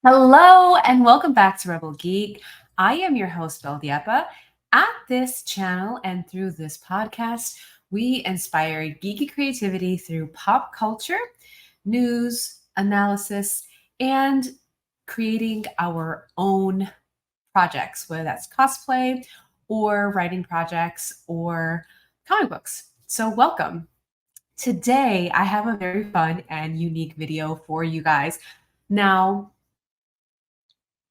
Hello and welcome back to Rebel Geek. I am your host, Belle Diepa. At this channel and through this podcast, we inspire geeky creativity through pop culture, news, analysis, and creating our own projects, whether that's cosplay or writing projects or comic books. So, welcome. Today, I have a very fun and unique video for you guys. Now,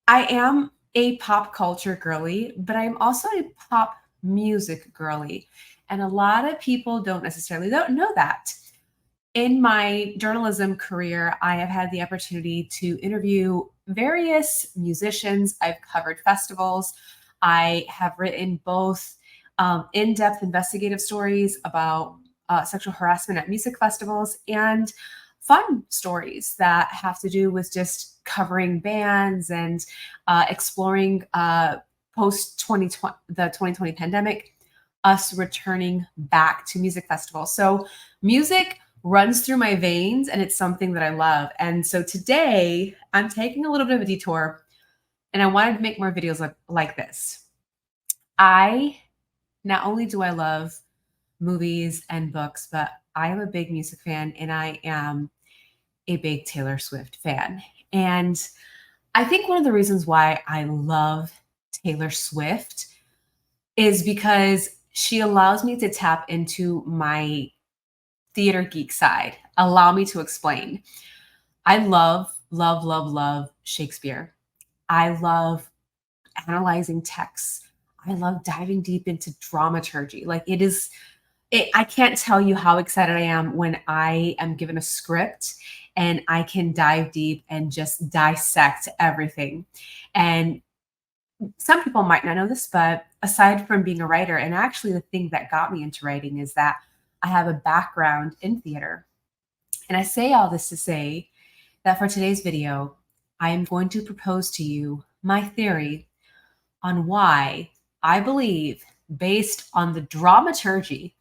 I am a pop culture girly, but I'm also a pop music girly. And a lot of people don't necessarily don't know that. In my journalism career, I have had the opportunity to interview various musicians. I've covered festivals. I have written both in-depth investigative stories about sexual harassment at music festivals and fun stories that have to do with just covering bands and exploring post 2020 the 2020 pandemic, us returning back to music festivals. So music runs through my veins and it's something that I love. And so today I'm taking a little bit of a detour and I wanted to make more videos like this. I not only do I love movies and books, but I am a big music fan and I am a big Taylor Swift fan. And I think one of the reasons why I love Taylor Swift is because she allows me to tap into my theater geek side. Allow me to explain. I love Shakespeare. I love analyzing texts. I love diving deep into dramaturgy. I can't tell you how excited I am when I am given a script and I can dive deep and just dissect everything. And some people might not know this, but aside from being a writer, and actually the thing that got me into writing is that I have a background in theater. And I say all this to say that for today's video, I am going to propose to you my theory on why I believe, based on the dramaturgy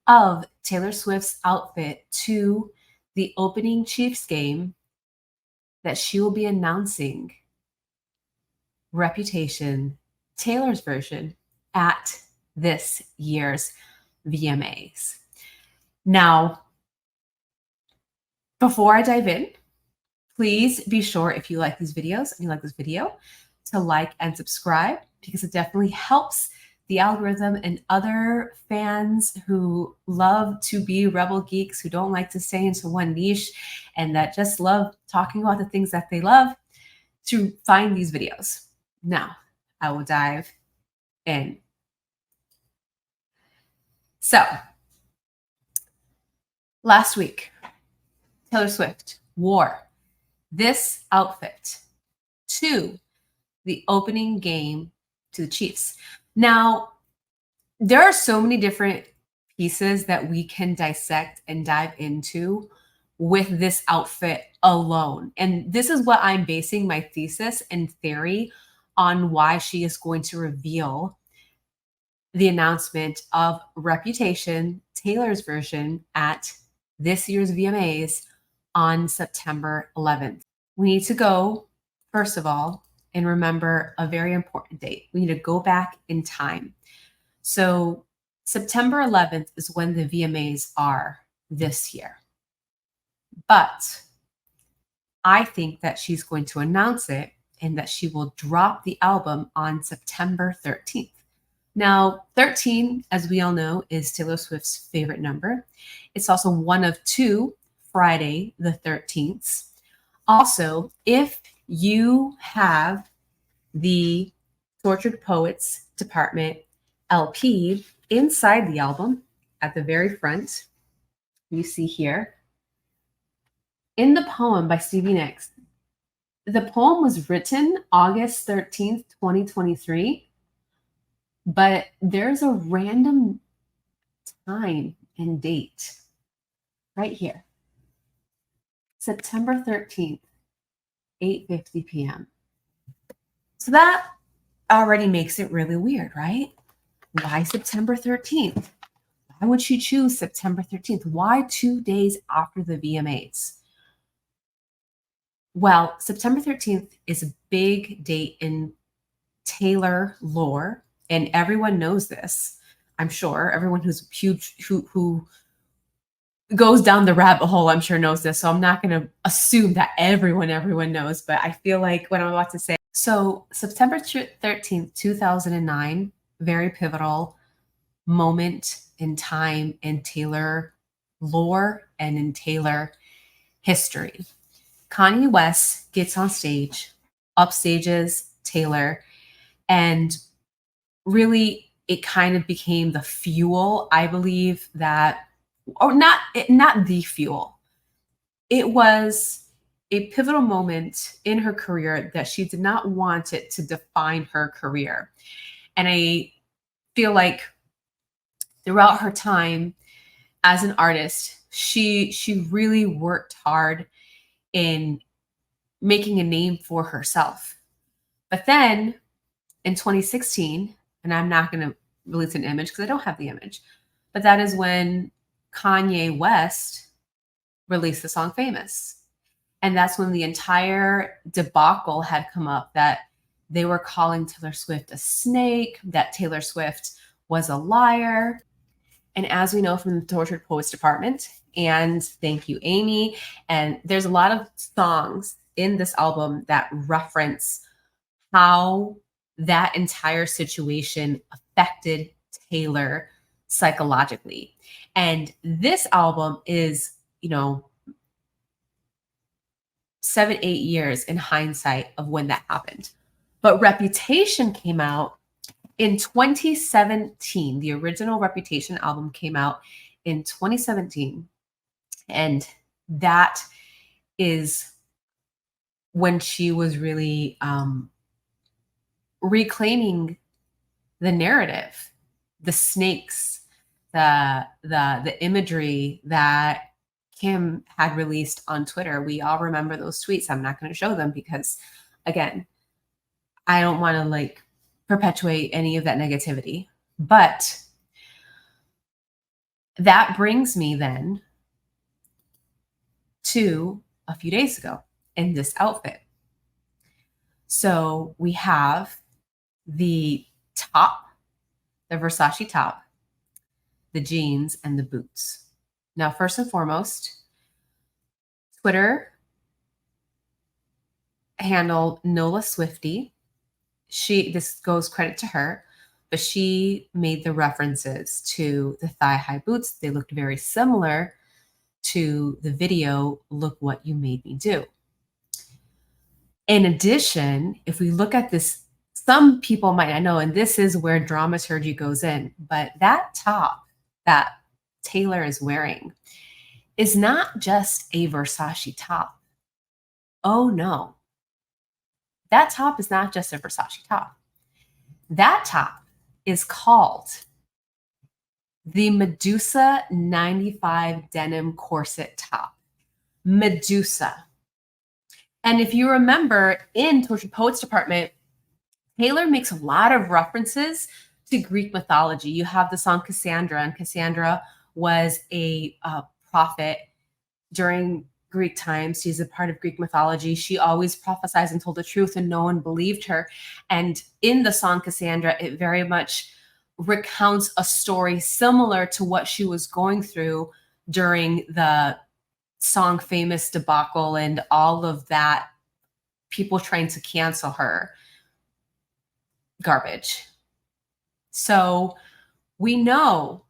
of Taylor Swift's outfit to the opening Cheifs game, that she will be announcing Reputation, Taylor's version, at this year's VMAs. Now, before I dive in, please be sure, if you like these videos and you like this video, to like and subscribe, because it definitely helps the algorithm and other fans who love to be rebel geeks, who don't like to stay into one niche and that just love talking about the things that they love, to find these videos. Now, I will dive in. So, last week, Taylor Swift wore this outfit to the opening game to the Chiefs. Now, there are so many different pieces that we can dissect and dive into with this outfit alone. And this is what I'm basing my thesis and theory on, why she is going to reveal the announcement of Reputation, Taylor's version, at this year's VMAs on September 11th. We need to go, first of all, and remember a very important date. We need to go back in time. So September 11th is when the VMAs are this year. But I think that she's going to announce it and that she will drop the album on September 13th. Now, 13, as we all know, is Taylor Swift's favorite number. It's also one of two Friday the 13th. Also, if you have the Tortured Poets Department LP inside the album, at the very front, you see here, in the poem by Stevie Nicks, the poem was written August 13th, 2023, but there's a random time and date right here. September 13th, 8:50 p.m. So that already makes it really weird, right? Why September 13th? Why would she choose September 13th? Why 2 days after the VMAs? Well, September 13th is a big date in Taylor lore, and everyone knows this. I'm sure everyone who's huge who goes down the rabbit hole, I'm sure knows this. So I'm not going to assume that everyone knows, but I feel like what I'm about to say. So September 13th, 2009, very pivotal moment in time in Taylor lore and in Taylor history. Kanye West gets on stage, upstages Taylor, and really it kind of became the fuel, I believe, that, or not the fuel. It was a pivotal moment in her career that she did not want it to define her career. And I feel like throughout her time as an artist, she really worked hard in making a name for herself. But then in 2016, and I'm not going to release an image because I don't have the image, but that is when Kanye West released the song Famous. And that's when the entire debacle had come up that they were calling Taylor Swift a snake, that Taylor Swift was a liar. And as we know from the Tortured Poets Department, and thank you, Amy, and there's a lot of songs in this album that reference how that entire situation affected Taylor psychologically. And this album is, 7, 8 years in hindsight of when that happened. But Reputation came out in 2017. The original Reputation album came out in 2017. And that is when she was really reclaiming the narrative, the snakes, the imagery that Kim had released on Twitter. We all remember those tweets. I'm not going to show them because, again, I don't want to perpetuate any of that negativity. But that brings me then to a few days ago in this outfit. So we have the top, the Versace top, the jeans, and the boots. Now, first and foremost, Twitter handle Nola Swifty. This goes credit to her, but she made the references to the thigh-high boots. They looked very similar to the video, Look What You Made Me Do. In addition, if we look at this, some people might not know, and this is where dramaturgy goes in, but that top that Taylor is wearing is not just a Versace top. Oh no. That top is not just a Versace top. That top is called the Medusa 95 denim corset top. Medusa. And if you remember in Tortured Poets Department, Taylor makes a lot of references to Greek mythology. You have the song Cassandra, and Cassandra was a prophet during Greek times. She's a part of Greek mythology. She always prophesied and told the truth, and no one believed her. And in the song Cassandra, it very much recounts a story similar to what she was going through during the song Famous debacle and all of that, people trying to cancel her garbage. So we know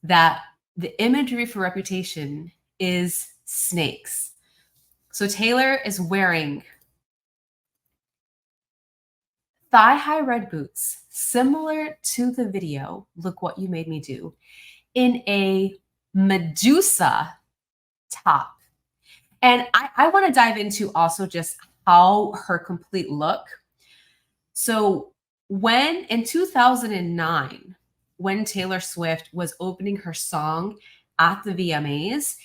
that the imagery for Reputation is snakes. So Taylor is wearing thigh-high red boots, similar to the video, Look What You Made Me Do, in a Medusa top. And I want to dive into also just how her complete look. So when in 2009, when Taylor Swift was opening her song at the VMAs,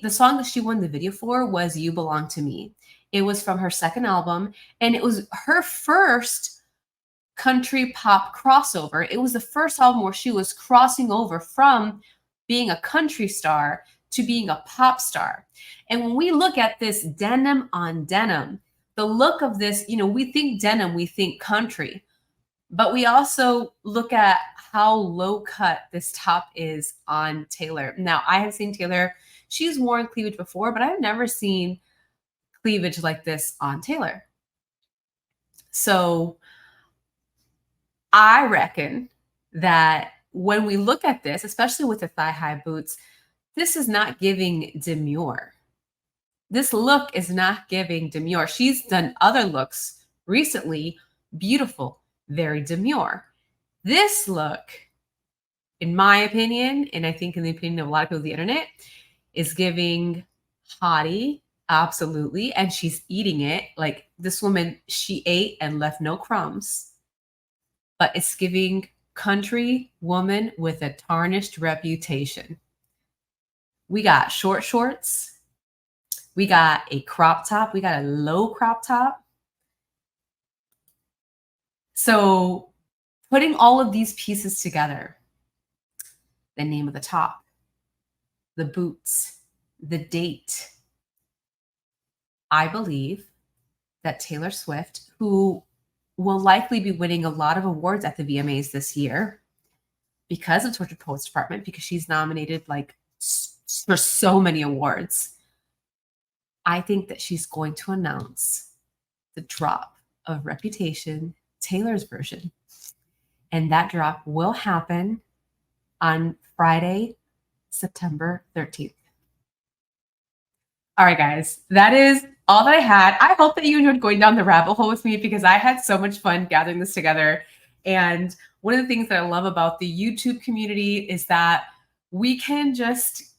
the song that she won the video for was You Belong to Me. It was from her second album, and it was her first country pop crossover. It was the first album where she was crossing over from being a country star to being a pop star. And when we look at this denim on denim, the look of this, we think denim, we think country, but we also look at how low cut this top is on Taylor. Now, I have seen Taylor, she's worn cleavage before, but I've never seen cleavage like this on Taylor. So I reckon that when we look at this, especially with the thigh-high boots, this is not giving demure. This look is not giving demure. She's done other looks recently, beautiful, very demure. This look, in my opinion, and I think in the opinion of a lot of people on the internet, is giving haughty, absolutely, and she's eating it. Like this woman, she ate and left no crumbs, but it's giving country woman with a tarnished reputation. We got short shorts. We got a crop top. We got a low crop top. So putting all of these pieces together, the name of the top, the boots, the date, I believe that Taylor Swift, who will likely be winning a lot of awards at the VMAs this year because of Tortured Poets Department, because she's nominated like for so many awards, I think that she's going to announce the drop of Reputation, Taylor's version. And that drop will happen on Friday, September 13th. All right, guys, that is all that I had. I hope that you enjoyed going down the rabbit hole with me because I had so much fun gathering this together. And one of the things that I love about the YouTube community is that we can just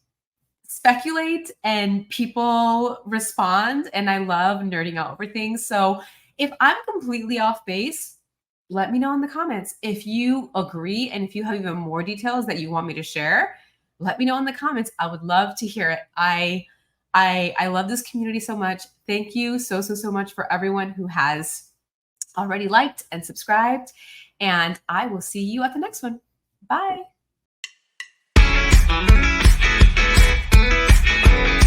speculate and people respond. And I love nerding out over things. So if I'm completely off base, let me know in the comments. If you agree and if you have even more details that you want me to share, let me know in the comments. I would love to hear it. I love this community so much. Thank you so much for everyone who has already liked and subscribed. And I will see you at the next one. Bye.